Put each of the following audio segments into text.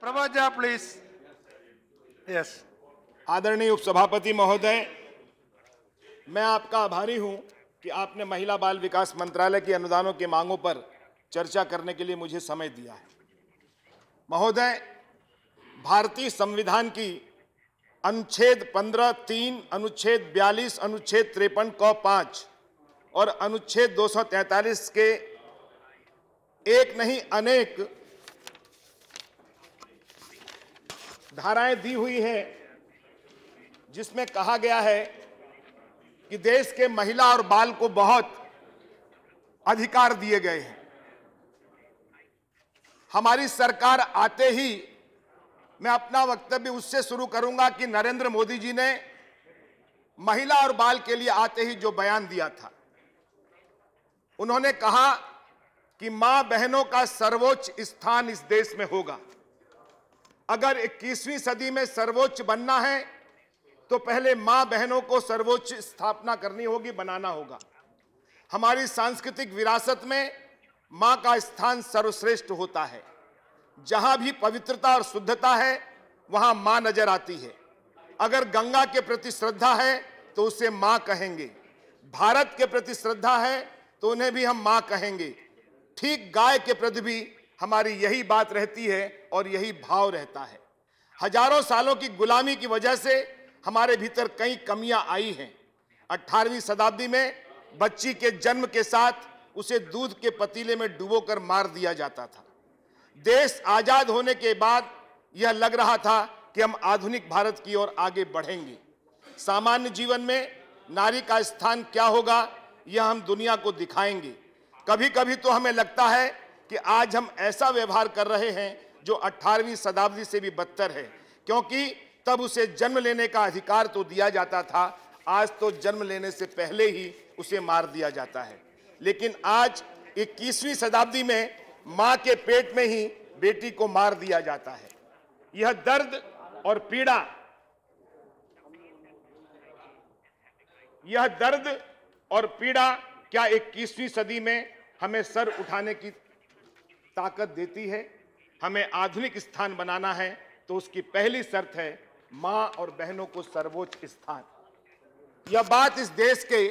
प्रभाजा please. Yes. आदरणीय उपसभापति महोदय, मैं आपका आभारी हूं कि आपने महिला बाल विकास मंत्रालय की अनुदानों की मांगों पर चर्चा करने के लिए मुझे समय दिया है। महोदय, भारतीय संविधान की अनुच्छेद 15(3), अनुच्छेद 42, अनुच्छेद 53 क 5 और अनुच्छेद 243 के एक नहीं अनेक धाराएं दी हुई है, जिसमें कहा गया है कि देश के महिला और बाल को बहुत अधिकार दिए गए हैं। हमारी सरकार आते ही मैं अपना वक्तव्य उससे शुरू करूंगा कि नरेंद्र मोदी जी ने महिला और बाल के लिए आते ही जो बयान दिया था, उन्होंने कहा कि मां बहनों का सर्वोच्च स्थान इस देश में होगा। अगर 21वीं सदी में सर्वोच्च बनना है तो पहले मां बहनों को सर्वोच्च स्थापना करनी होगी, बनाना होगा। हमारी सांस्कृतिक विरासत में मां का स्थान सर्वश्रेष्ठ होता है। जहां भी पवित्रता और शुद्धता है वहां मां नजर आती है। अगर गंगा के प्रति श्रद्धा है तो उसे मां कहेंगे, भारत के प्रति श्रद्धा है तो उन्हें भी हम मां कहेंगे। ठीक गाय के प्रति भी हमारी यही बात रहती है और यही भाव रहता है। हजारों सालों की गुलामी की वजह से हमारे भीतर कई कमियां आई हैं। 18वीं शताब्दी में बच्ची के जन्म के साथ उसे दूध के पतीले में डुबोकर मार दिया जाता था। देश आजाद होने के बाद यह लग रहा था कि हम आधुनिक भारत की ओर आगे बढ़ेंगे। सामान्य जीवन में नारी का स्थान क्या होगा, यह हम दुनिया को दिखाएंगे। कभी कभी तो हमें लगता है कि आज हम ऐसा व्यवहार कर रहे हैं जो 18वीं शताब्दी से भी बदतर है, क्योंकि तब उसे जन्म लेने का अधिकार तो दिया जाता था, आज तो जन्म लेने से पहले ही उसे मार दिया जाता है। लेकिन आज 21वीं शताब्दी में मां के पेट में ही बेटी को मार दिया जाता है। यह दर्द और पीड़ा, क्या 21वीं सदी में हमें सर उठाने की ताकत देती है? हमें आधुनिक स्थान बनाना है तो उसकी पहली शर्त है मां और बहनों को सर्वोच्च स्थान। यह बात इस देश के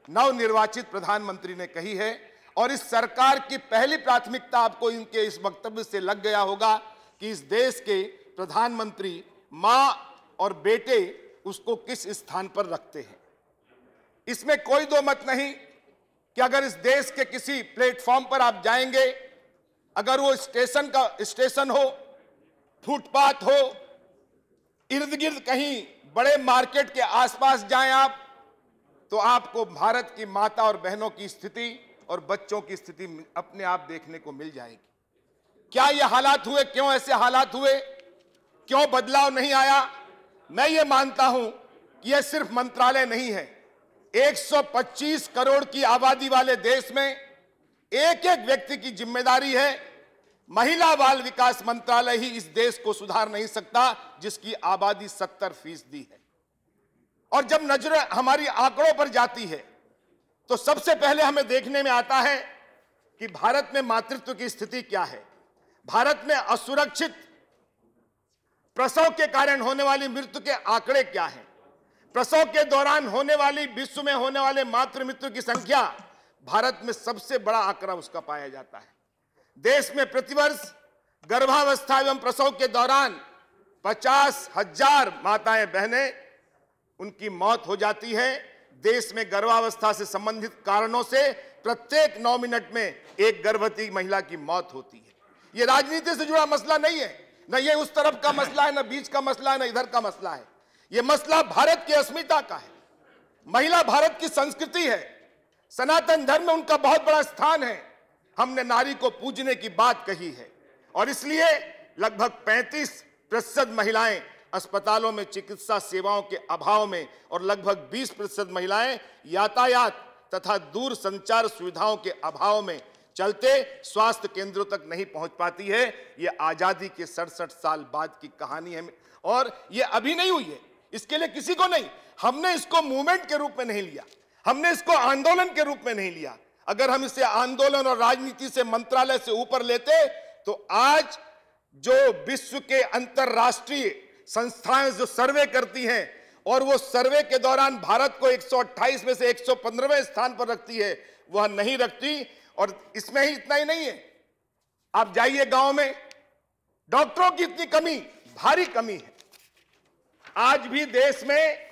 नवनिर्वाचित प्रधानमंत्री ने कही है और इस सरकार की पहली प्राथमिकता आपको इनके इस वक्तव्य से लग गया होगा कि इस देश के प्रधानमंत्री मां और बेटे उसको किस स्थान पर रखते हैं। इसमें कोई दो मत नहीं कि अगर इस देश के किसी प्लेटफॉर्म पर आप जाएंगे, अगर वो स्टेशन हो, फुटपाथ हो, इर्द गिर्द कहीं बड़े मार्केट के आसपास जाएं आप, तो आपको भारत की माता और बहनों की स्थिति और बच्चों की स्थिति अपने आप देखने को मिल जाएगी। क्या ये हालात हुए? क्यों ऐसे हालात हुए? क्यों बदलाव नहीं आया? मैं ये मानता हूं कि यह सिर्फ मंत्रालय नहीं है। 125 करोड़ की आबादी वाले देश में एक एक व्यक्ति की जिम्मेदारी है। महिला बाल विकास मंत्रालय ही इस देश को सुधार नहीं सकता जिसकी आबादी 70% है। और जब नजर हमारी आंकड़ों पर जाती है तो सबसे पहले हमें देखने में आता है कि भारत में मातृत्व की स्थिति क्या है। भारत में असुरक्षित प्रसव के कारण होने वाली मृत्यु के आंकड़े क्या हैं। प्रसव के दौरान होने वाली, विश्व में होने वाले मातृ मृत्यु की संख्या भारत में सबसे बड़ा आंकड़ा उसका पाया जाता है। देश में प्रतिवर्ष गर्भावस्था एवं प्रसव के दौरान 50,000 माताएं बहनें उनकी मौत हो जाती है। देश में गर्भावस्था से संबंधित कारणों से प्रत्येक 9 मिनट में एक गर्भवती महिला की मौत होती है। यह राजनीति से जुड़ा मसला नहीं है, न ये उस तरफ का मसला है, न बीच का मसला है, न इधर का मसला है। यह मसला भारत की अस्मिता का है। महिला भारत की संस्कृति है। सनातन धर्म में उनका बहुत बड़ा स्थान है। हमने नारी को पूजने की बात कही है और इसलिए लगभग 35% महिलाएं अस्पतालों में चिकित्सा सेवाओं के अभाव में और लगभग 20% महिलाएं यातायात तथा दूर संचार सुविधाओं के अभाव में चलते स्वास्थ्य केंद्रों तक नहीं पहुंच पाती है। यह आजादी के 67 साल बाद की कहानी है और यह अभी नहीं हुई है। इसके लिए किसी को नहीं, हमने इसको मूवमेंट के रूप में नहीं लिया, हमने इसको आंदोलन के रूप में नहीं लिया। अगर हम इसे आंदोलन और राजनीति से, मंत्रालय से ऊपर लेते तो आज जो विश्व के अंतरराष्ट्रीय संस्थाएं जो सर्वे करती हैं और वो सर्वे के दौरान भारत को 128 में से 115वें स्थान पर रखती है, वह नहीं रखती। और इसमें ही इतना ही नहीं है, आप जाइए गांव में, डॉक्टरों की इतनी कमी, भारी कमी है। आज भी देश में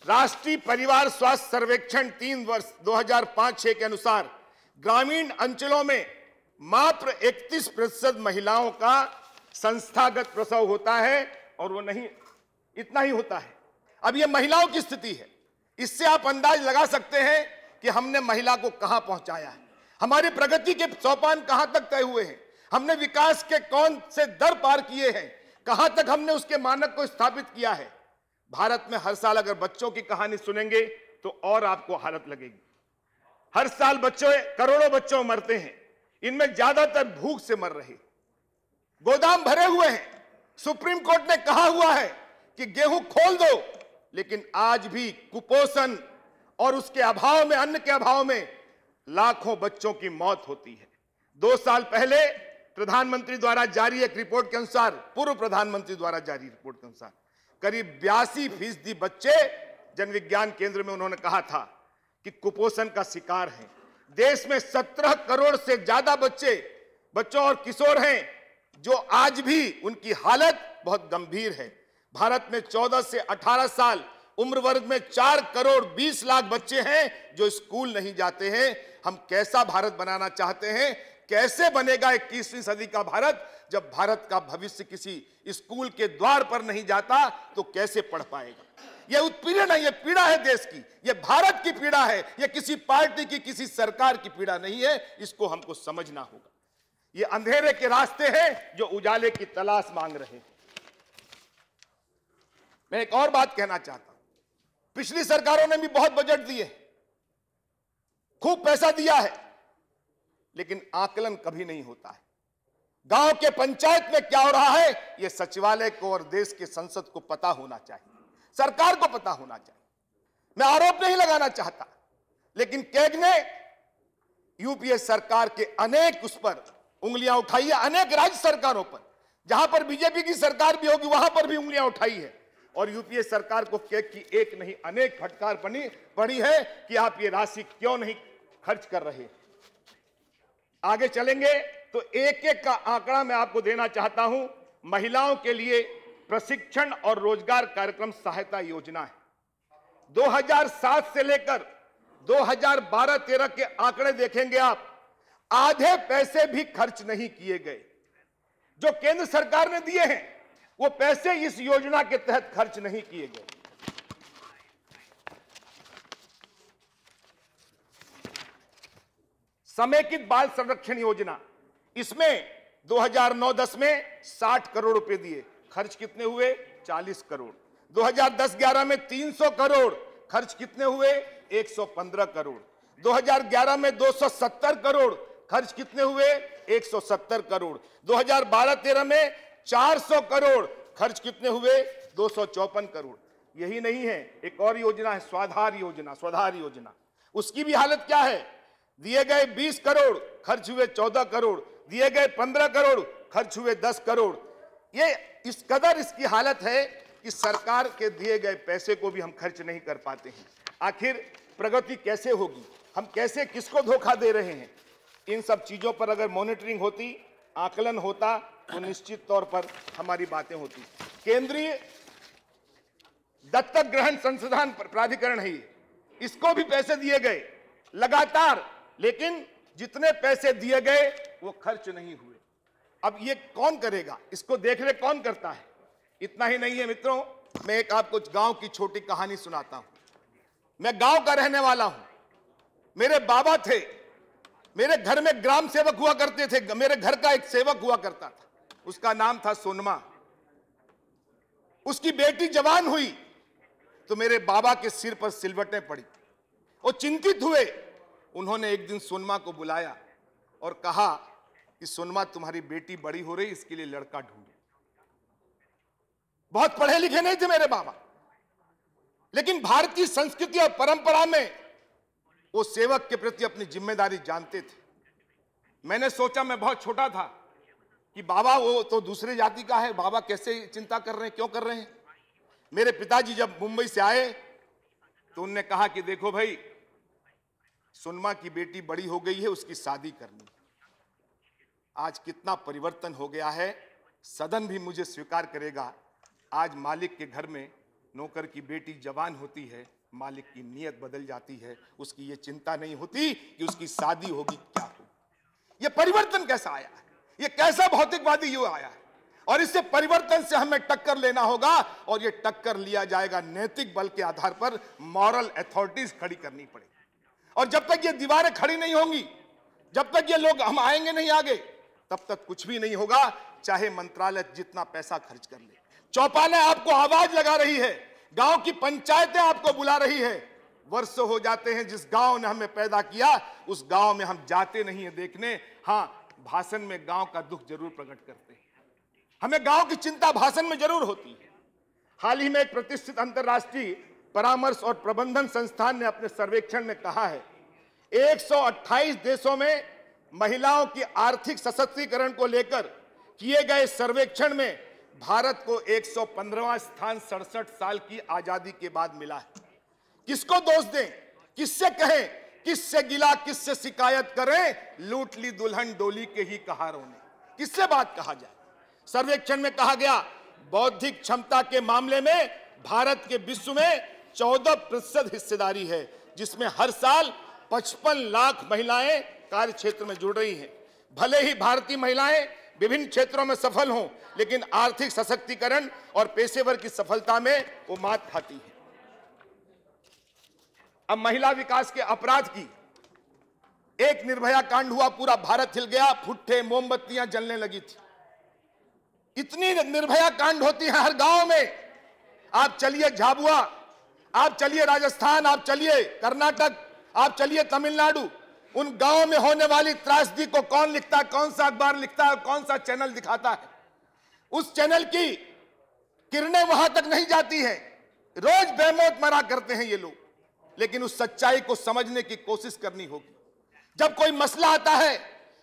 राष्ट्रीय परिवार स्वास्थ्य सर्वेक्षण 3 वर्ष 2005-6 के अनुसार ग्रामीण अंचलों में मात्र 31% महिलाओं का संस्थागत प्रसव होता है, और वो नहीं, इतना ही होता है। अब ये महिलाओं की स्थिति है। इससे आप अंदाज लगा सकते हैं कि हमने महिला को कहां पहुंचाया है, हमारी प्रगति के सोपान कहां तक तय हुए हैं, हमने विकास के कौन से दर पार किए हैं, कहां तक हमने उसके मानक को स्थापित किया है। भारत में हर साल अगर बच्चों की कहानी सुनेंगे तो और आपको हालत लगेगी। हर साल करोड़ों बच्चों मरते हैं, इनमें ज्यादातर भूख से मर रहे, गोदाम भरे हुए हैं। सुप्रीम कोर्ट ने कहा हुआ है कि गेहूं खोल दो, लेकिन आज भी कुपोषण और उसके अभाव में, अन्न के अभाव में लाखों बच्चों की मौत होती है। 2 साल पहले प्रधानमंत्री द्वारा जारी एक रिपोर्ट के अनुसार, पूर्व प्रधानमंत्री द्वारा जारी रिपोर्ट के अनुसार, करीब 82% बच्चे, जन विज्ञान केंद्र में उन्होंने कहा था कि कुपोषण का शिकार हैं। देश में 17 करोड़ से ज्यादा बच्चों और किशोर हैं जो आज भी उनकी हालत बहुत गंभीर है। भारत में 14 से 18 साल उम्र वर्ग में 4 करोड़ 20 लाख बच्चे हैं जो स्कूल नहीं जाते हैं। हम कैसा भारत बनाना चाहते हैं? कैसे बनेगा 21वीं सदी का भारत जब भारत का भविष्य किसी स्कूल के द्वार पर नहीं जाता तो कैसे पढ़ पाएगा? यह उत्पीड़न है, यह पीड़ा है देश की, यह भारत की पीड़ा है, यह किसी पार्टी की, किसी सरकार की पीड़ा नहीं है। इसको हमको समझना होगा। ये अंधेरे के रास्ते हैं जो उजाले की तलाश मांग रहे हैं। मैं एक और बात कहना चाहता हूं, पिछली सरकारों ने भी बहुत बजट दिए, खूब पैसा दिया है, लेकिन आकलन कभी नहीं होता है। गांव के पंचायत में क्या हो रहा है, यह सचिवालय को और देश के संसद को पता होना चाहिए, सरकार को पता होना चाहिए। मैं आरोप नहीं लगाना चाहता, लेकिन कैग ने यूपीए सरकार के अनेक उस पर उंगलियां उठाई है, अनेक राज्य सरकारों पर, जहां पर बीजेपी की सरकार भी होगी वहां पर भी उंगलियां उठाई है। और यूपीए सरकार को कैग की एक नहीं अनेक फटकार पड़ी है कि आप ये राशि क्यों नहीं खर्च कर रहे। आगे चलेंगे तो एक एक का आंकड़ा मैं आपको देना चाहता हूं। महिलाओं के लिए प्रशिक्षण और रोजगार कार्यक्रम सहायता योजना है। 2007 से लेकर 2012-13 के आंकड़े देखेंगे आप, आधे पैसे भी खर्च नहीं किए गए। जो केंद्र सरकार ने दिए हैं वो पैसे इस योजना के तहत खर्च नहीं किए गए। समेकित बाल संरक्षण योजना, इसमें 2009-10 में 60 करोड़ रुपए दिए, खर्च कितने हुए? 40 करोड़। 2010-11 में 300 करोड़, खर्च कितने हुए? 115 करोड़। 2011 में 270 करोड़, खर्च कितने हुए? 170 करोड़। 2012-13 में 400 करोड़, खर्च कितने हुए? 254 करोड़। यही नहीं है, एक और योजना है स्वाधार योजना। उसकी भी हालत क्या है? दिए गए 20 करोड़, खर्च हुए 14 करोड़, दिए गए 15 करोड़, खर्च हुए 10 करोड़। ये इस कदर इसकी हालत है कि सरकार के दिए गए पैसे को भी हम खर्च नहीं कर पाते हैं। आखिर प्रगति कैसे होगी? हम कैसे, किसको धोखा दे रहे हैं? इन सब चीजों पर अगर मॉनिटरिंग होती, आकलन होता, तो निश्चित तौर पर हमारी बातें होती। केंद्रीय दत्तक ग्रहण संशोधन प्राधिकरण है, इसको भी पैसे दिए गए लगातार, लेकिन जितने पैसे दिए गए वो खर्च नहीं हुए। अब ये कौन करेगा? इसको देखरेख कौन करता है? इतना ही नहीं है मित्रों, मैं एक आपको गांव की छोटी कहानी सुनाता हूं। मैं गांव का रहने वाला हूं। मेरे बाबा थे, मेरे घर में ग्राम सेवक हुआ करते थे। मेरे घर का एक सेवक हुआ करता था, उसका नाम था सोनमा। उसकी बेटी जवान हुई तो मेरे बाबा के सिर पर सिलवटें पड़ी। वो चिंतित हुए। उन्होंने एक दिन सोनमा को बुलाया और कहा कि सोनमा, तुम्हारी बेटी बड़ी हो रही, इसके लिए लड़का ढूंढो। बहुत पढ़े लिखे नहीं थे मेरे बाबा, लेकिन भारतीय संस्कृति और परंपरा में वो सेवक के प्रति अपनी जिम्मेदारी जानते थे। मैंने सोचा, मैं बहुत छोटा था, कि बाबा वो तो दूसरे जाति का है, बाबा कैसे चिंता कर रहे हैं, क्यों कर रहे हैं। मेरे पिताजी जब मुंबई से आए तो उनने कहा कि देखो भाई, सुनमा की बेटी बड़ी हो गई है, उसकी शादी करनी। आज कितना परिवर्तन हो गया है, सदन भी मुझे स्वीकार करेगा। आज मालिक के घर में नौकर की बेटी जवान होती है, मालिक की नीयत बदल जाती है, उसकी ये चिंता नहीं होती कि उसकी शादी होगी क्या होगी। ये परिवर्तन कैसा आया है, ये कैसा भौतिकवादी युग आया है, और इससे परिवर्तन से हमें टक्कर लेना होगा, और ये टक्कर लिया जाएगा नैतिक बल के आधार पर, मॉरल अथॉरिटीज खड़ी करनी पड़ेगी। और जब तक ये दीवारें खड़ी नहीं होंगी, जब तक ये लोग हम आएंगे नहीं आगे, तब तक कुछ भी नहीं होगा, चाहे मंत्रालय जितना पैसा खर्च कर ले। चौपालें आपको आवाज लगा रही है, गांव की पंचायतें आपको बुला रही है। वर्षों हो जाते हैं जिस गांव ने हमें पैदा किया, उस गांव में हम जाते नहीं है देखने। हां, भाषण में गांव का दुख जरूर प्रकट करते हैं, हमें गांव की चिंता भाषण में जरूर होती है। हाल ही में एक प्रतिष्ठित अंतरराष्ट्रीय परामर्श और प्रबंधन संस्थान ने अपने सर्वेक्षण में कहा है, 128 देशों में महिलाओं की आर्थिक सशक्तिकरण को लेकर किए गए सर्वेक्षण में भारत को 115वां स्थान 67 साल की आजादी के बाद मिला है। किसको दोष दें, किससे कहें, किससे गिला, किससे शिकायत करें, लूट ली दुल्हन डोली के ही कहारों ने, किससे बात कहा जाए। सर्वेक्षण में कहा गया, बौद्धिक क्षमता के मामले में भारत के विश्व में 14% हिस्सेदारी है, जिसमें हर साल 55 लाख महिलाएं कार्य क्षेत्र में जुड़ रही हैं। भले ही भारतीय महिलाएं विभिन्न क्षेत्रों में सफल हों, लेकिन आर्थिक सशक्तिकरण और पेशेवर की सफलता में वो मात खाती है। अब महिला विकास के अपराध की एक निर्भया कांड हुआ, पूरा भारत हिल गया, फुट्टे मोमबत्तियां जलने लगी थी। इतनी निर्भया कांड होती है हर गांव में। आप चलिए झाबुआ, आप चलिए राजस्थान, आप चलिए कर्नाटक, आप चलिए तमिलनाडु, उन गांवों में होने वाली त्रासदी को कौन लिखता है, कौन सा अखबार लिखता है, कौन सा चैनल दिखाता है। उस चैनल की किरणें वहां तक नहीं जाती हैं। रोज बेमौत मरा करते हैं ये लोग, लेकिन उस सच्चाई को समझने की कोशिश करनी होगी। जब कोई मसला आता है,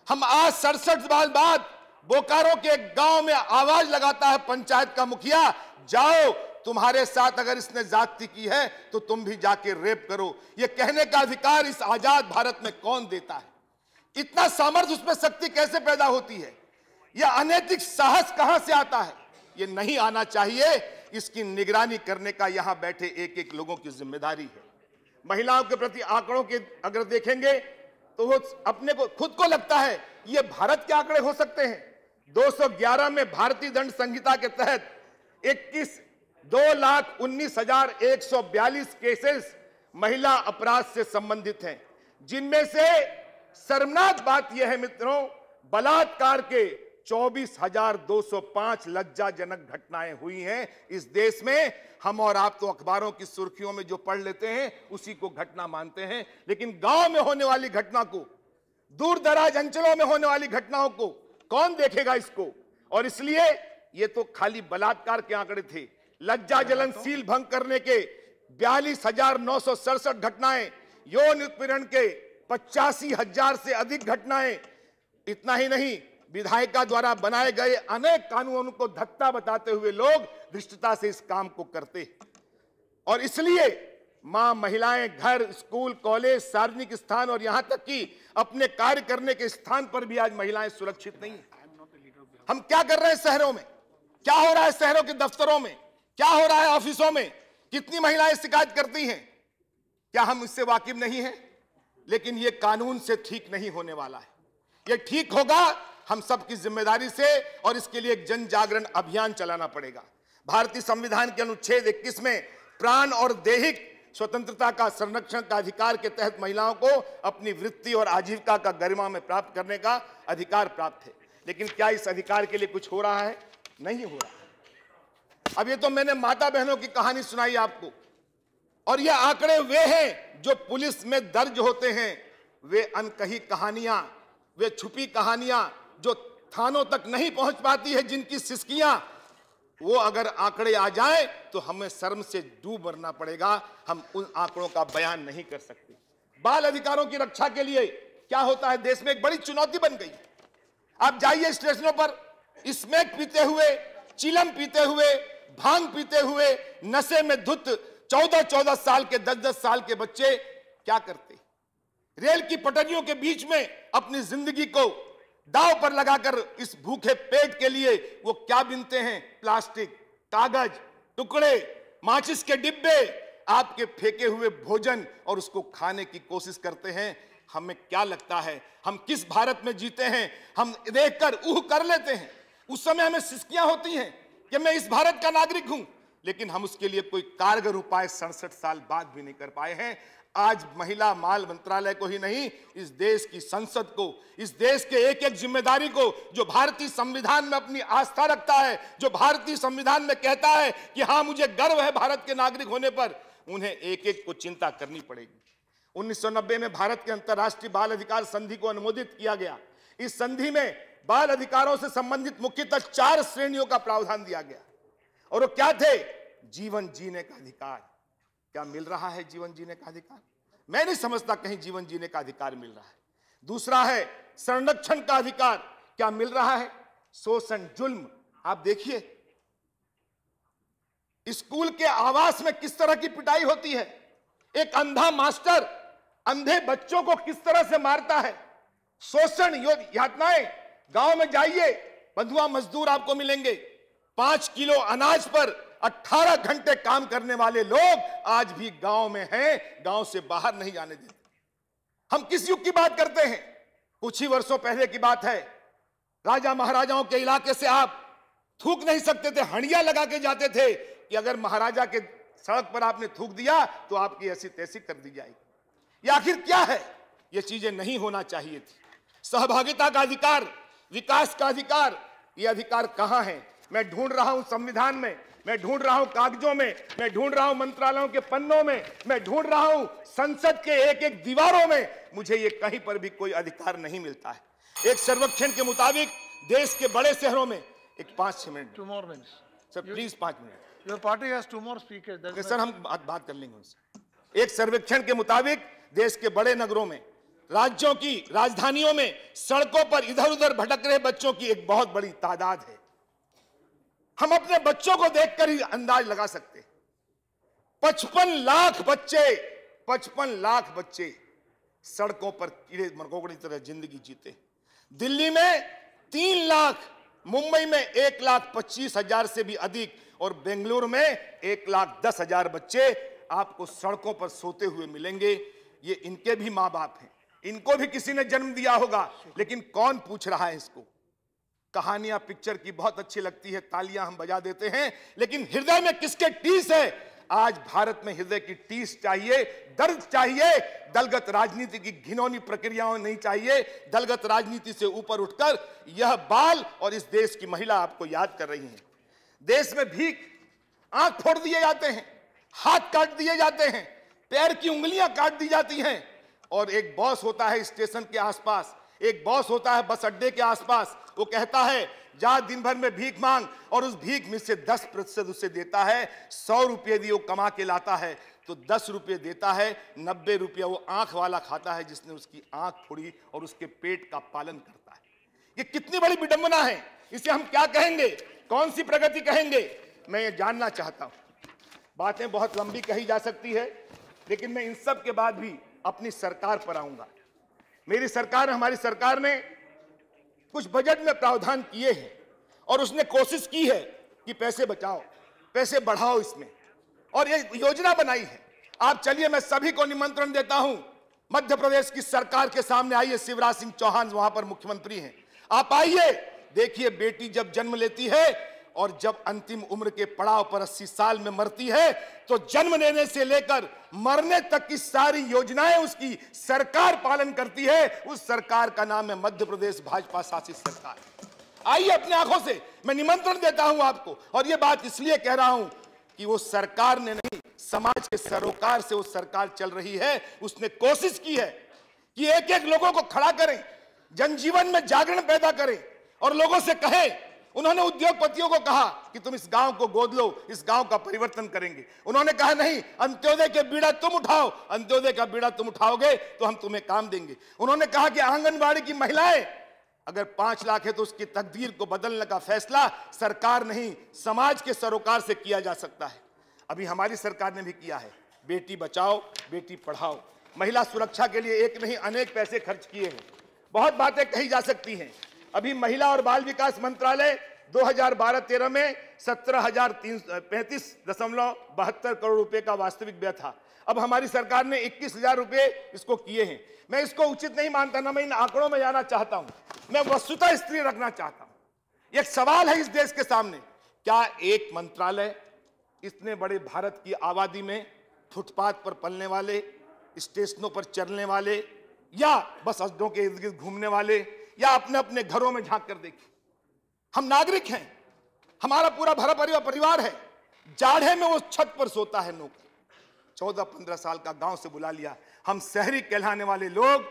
हम आज 67 साल बाद बोकारो के एक गांव में आवाज लगाता है पंचायत का मुखिया, जाओ तुम्हारे साथ अगर इसने जाति की है तो तुम भी जाके रेप करो। यह कहने का अधिकार इस आजाद भारत में कौन देता है? इतना सामर्थ्य, उसमें शक्ति कैसे पैदा होती है? यह अनैतिक साहस कहां से आता है? यह नहीं आना चाहिए। इसकी निगरानी करने का यहां बैठे एक एक लोगों की जिम्मेदारी है। महिलाओं के प्रति आंकड़ों के अगर देखेंगे तो वो अपने को खुद को लगता है ये भारत के आंकड़े हो सकते हैं। 211 में भारतीय दंड संहिता के तहत 2,19,142 केसेस महिला अपराध से संबंधित हैं, जिनमें से शर्मनाक बात यह है मित्रों, बलात्कार के 24,205 लज्जाजनक घटनाएं हुई हैं इस देश में। हम और आप तो अखबारों की सुर्खियों में जो पढ़ लेते हैं उसी को घटना मानते हैं, लेकिन गांव में होने वाली घटना को, दूर दराज अंचलों में होने वाली घटनाओं को कौन देखेगा इसको? और इसलिए ये तो खाली बलात्कार के आंकड़े थे। लज्जाजलन सील भंग करने के 42,967 घटनाएं, यौन उत्पीड़न के 85,000 से अधिक घटनाएं। इतना ही नहीं, विधायिका द्वारा बनाए गए अनेक कानूनों को धत्ता बताते हुए लोग धृष्टता से इस काम को करते हैं। और इसलिए मां, महिलाएं घर, स्कूल, कॉलेज, सार्वजनिक स्थान और यहां तक कि अपने कार्य करने के स्थान पर भी आज महिलाएं सुरक्षित नहीं है। हम क्या कर रहे हैं शहरों में? क्या हो रहा है शहरों के दफ्तरों में? क्या हो रहा है ऑफिसों में? कितनी महिलाएं शिकायत करती हैं? क्या हम इससे वाकिफ नहीं हैं? लेकिन यह कानून से ठीक नहीं होने वाला है। यह ठीक होगा हम सबकी जिम्मेदारी से, और इसके लिए एक जन जागरण अभियान चलाना पड़ेगा। भारतीय संविधान के अनुच्छेद 21 में प्राण और दैहिक स्वतंत्रता का संरक्षण का अधिकार के तहत महिलाओं को अपनी वृत्ति और आजीविका का गरिमा में प्राप्त करने का अधिकार प्राप्त है। लेकिन क्या इस अधिकार के लिए कुछ हो रहा है? नहीं हो रहा। अब ये तो मैंने माता बहनों की कहानी सुनाई आपको, और ये आंकड़े वे हैं जो पुलिस में दर्ज होते हैं। वे अनकही कहानियां, वे छुपी कहानियां जो थानों तक नहीं पहुंच पाती है, जिनकी सिसकियां, वो अगर आंकड़े आ जाए तो हमें शर्म से डूब मरना पड़ेगा। हम उन आंकड़ों का बयान नहीं कर सकते। बाल अधिकारों की रक्षा के लिए क्या होता है देश में, एक बड़ी चुनौती बन गई। आप जाइए स्टेशनों पर, स्मैक पीते हुए, चिलम पीते हुए, भांग पीते हुए, नशे में धुत 14-14 साल के, 10-10 साल के बच्चे क्या करते? रेल की पटरियों के बीच में अपनी जिंदगी को दांव पर लगाकर इस भूखे पेट के लिए वो क्या बीनते हैं? प्लास्टिक, कागज, टुकड़े, माचिस के डिब्बे, आपके फेंके हुए भोजन, और उसको खाने की कोशिश करते हैं। हमें क्या लगता है हम किस भारत में जीते हैं? हम देखकर ऊह कर लेते हैं। उस समय हमें सिसकियां होती हैं कि मैं इस भारत का नागरिक हूं, लेकिन हम उसके लिए कोई कारगर उपाय 67 साल बाद भी नहीं कर पाए हैं। आज महिला माल मंत्रालय को ही नहीं, इस देश की संसद को, इस देश के एक एक जिम्मेदारी को, जो भारतीय संविधान में अपनी आस्था रखता है, जो भारतीय संविधान में कहता है कि हां मुझे गर्व है भारत के नागरिक होने पर, उन्हें एक एक को चिंता करनी पड़ेगी। 1990 में भारत के अंतर्राष्ट्रीय बाल अधिकार संधि को अनुमोदित किया गया। इस संधि में बाल अधिकारों से संबंधित मुख्यतः 4 श्रेणियों का प्रावधान दिया गया, और वो क्या थे? जीवन जीने का अधिकार। क्या मिल रहा है जीवन जीने का अधिकार? मैं नहीं समझता कहीं जीवन जीने का अधिकार मिल रहा है। दूसरा है संरक्षण का अधिकार। क्या मिल रहा है? शोषण, जुल्म। आप देखिए स्कूल के आवास में किस तरह की पिटाई होती है। एक अंधा मास्टर अंधे बच्चों को किस तरह से मारता है। शोषण, यातनाएं। गांव में जाइए, बंधुआ मजदूर आपको मिलेंगे। 5 किलो अनाज पर 18 घंटे काम करने वाले लोग आज भी गांव में हैं, गांव से बाहर नहीं जाने देते। हम किस युग की बात करते हैं? कुछ ही वर्षों पहले की बात है। राजा महाराजाओं के इलाके से आप थूक नहीं सकते थे, हंडिया लगा के जाते थे कि अगर महाराजा के सड़क पर आपने थूक दिया तो आपकी ऐसी तैसी कर दी जाएगी। ये आखिर क्या है? ये चीजें नहीं होना चाहिए थी। सहभागिता का अधिकार, विकास का अधिकार, ये अधिकार कहां है? मैं ढूंढ रहा हूं संविधान में, मैं ढूंढ रहा हूं कागजों में, मैं ढूंढ रहा हूं मंत्रालयों के पन्नों में, मैं ढूंढ रहा हूं संसद के एक एक दीवारों में। मुझे ये कहीं पर भी कोई अधिकार नहीं मिलता है। एक सर्वेक्षण के मुताबिक देश के बड़े शहरों में, एक 5-6 minute, 2 more minutes. Sir please 5 minute. Your party has 2 more speakers. Sir हम बात कर लेंगे उनसे। एक सर्वेक्षण के मुताबिक देश के बड़े नगरों में, राज्यों की राजधानियों में सड़कों पर इधर उधर भटक रहे बच्चों की एक बहुत बड़ी तादाद है। हम अपने बच्चों को देखकर ही अंदाज लगा सकते हैं। 55 लाख बच्चे सड़कों पर कीड़े मकोड़े की तरह जिंदगी जीते। दिल्ली में 3 लाख, मुंबई में 1,25,000 से भी अधिक, और बेंगलुरु में 1,10,000 बच्चे आपको सड़कों पर सोते हुए मिलेंगे। ये इनके भी मां बाप हैं, इनको भी किसी ने जन्म दिया होगा, लेकिन कौन पूछ रहा है इसको? कहानियां पिक्चर की बहुत अच्छी लगती है, तालियां हम बजा देते हैं, लेकिन हृदय में किसके टीस है? आज भारत में हृदय की टीस चाहिए, दर्द चाहिए। दलगत राजनीति की घिनौनी प्रक्रियाओं नहीं चाहिए। दलगत राजनीति से ऊपर उठकर यह बाल और इस देश की महिला आपको याद कर रही हैं। देश में भीख, आंख फोड़ दिए जाते हैं, हाथ काट दिए जाते हैं, पैर की उंगलियां काट दी जाती हैं, और एक बॉस होता है स्टेशन के आसपास, एक बॉस होता है बस अड्डे के आसपास। वो कहता है जा दिन भर में भीख मांग, और उस भीख में से 10% उसे देता है। 100 रुपये यदि वो कमा के लाता है तो 10 रुपये देता है, 90 रुपया वो आंख वाला खाता है जिसने उसकी आंख फोड़ी और उसके पेट का पालन करता है। ये कितनी बड़ी विडंबना है। इसे हम क्या कहेंगे? कौन सी प्रगति कहेंगे? मैं ये जानना चाहता हूं। बातें बहुत लंबी कही जा सकती है, लेकिन मैं इन सब के बाद भी अपनी सरकार पर आऊंगा। मेरी सरकार, हमारी सरकार ने कुछ बजट में प्रावधान किए हैं, और उसने कोशिश की है कि पैसे बचाओ, पैसे बढ़ाओ इसमें, और ये योजना बनाई है। आप चलिए, मैं सभी को निमंत्रण देता हूं, मध्य प्रदेश की सरकार के सामने आइए। शिवराज सिंह चौहान वहां पर मुख्यमंत्री हैं, आप आइए, देखिए बेटी जब जन्म लेती है और जब अंतिम उम्र के पड़ाव पर 80 साल में मरती है, तो जन्म लेने से लेकर मरने तक की सारी योजनाएं उसकी सरकार पालन करती है। उस सरकार का नाम है मध्य प्रदेश भाजपा शासित सरकार। आइए अपनी आंखों से, मैं निमंत्रण देता हूं आपको। और यह बात इसलिए कह रहा हूं कि वो सरकार ने नहीं, समाज के सरोकार से वो सरकार चल रही है। उसने कोशिश की है कि एक एक लोगों को खड़ा करें, जनजीवन में जागरण पैदा करें और लोगों से कहें। उन्होंने उद्योगपतियों को कहा कि तुम इस गांव को गोद लो, इस गांव का परिवर्तन करेंगे। उन्होंने कहा नहीं, अंत्योदय के बीड़ा तुम उठाओ, अंत्योदय का बीड़ा तुम उठाओगे तो हम तुम्हें काम देंगे। उन्होंने कहा कि आंगनबाड़ी की महिलाएं अगर 5 लाख है तो उसकी तकदीर को बदलने का फैसला सरकार नहीं, समाज के सरोकार से किया जा सकता है। अभी हमारी सरकार ने भी किया है, बेटी बचाओ बेटी पढ़ाओ, महिला सुरक्षा के लिए एक नहीं अनेक पैसे खर्च किए हैं। बहुत बातें कही जा सकती हैं। अभी महिला और बाल विकास मंत्रालय 2012-13 में 17,335.72 करोड़ रुपए का वास्तविक व्यय था। अब हमारी सरकार ने 21,000 रुपए इसको किए हैं। मैं इसको उचित नहीं मानता, ना मैं इन आंकड़ों में जाना चाहता हूं, मैं वस्तुतः स्थिति रखना चाहता हूं। एक सवाल है इस देश के सामने, क्या एक मंत्रालय इतने बड़े भारत की आबादी में फुटपाथ पर पलने वाले, स्टेशनों पर चलने वाले, या बस अड्डों के इर्द गिर्द घूमने वाले, या अपने अपने घरों में झांक कर देखें? हम नागरिक हैं, हमारा पूरा भरा परिवार है, जाड़े में वो छत पर सोता है। नौकरी 14-15 साल का गांव से बुला लिया। हम शहरी कहलाने वाले लोग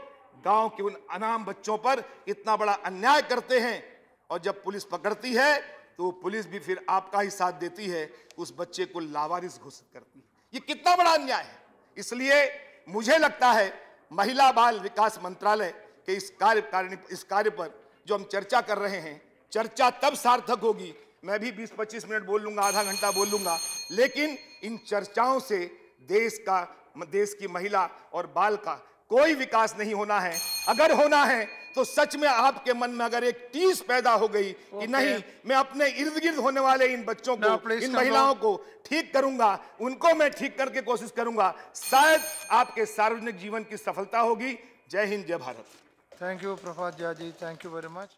गांव के उन अनाम बच्चों पर इतना बड़ा अन्याय करते हैं, और जब पुलिस पकड़ती है तो पुलिस भी फिर आपका ही साथ देती है, उस बच्चे को लावारिस घोषित करती है। ये कितना बड़ा अन्याय है। इसलिए मुझे लगता है महिला बाल विकास मंत्रालय के इस कार्य पर जो हम चर्चा कर रहे हैं, चर्चा तब सार्थक होगी, मैं भी 20-25 मिनट बोल लूंगा, आधा घंटा बोल लूंगा, लेकिन इन चर्चाओं से देश की महिला और बाल का कोई विकास नहीं होना है। अगर होना है तो सच में आपके मन में अगर एक टीस पैदा हो गई कि नहीं, मैं अपने इर्द गिर्द होने वाले इन बच्चों को, इन महिलाओं को ठीक करूंगा, उनको मैं ठीक करके कोशिश करूंगा, शायद आपके सार्वजनिक जीवन की सफलता होगी। जय हिंद, जय Bharat. Thank you, Prafat Jha ji. Thank you very much.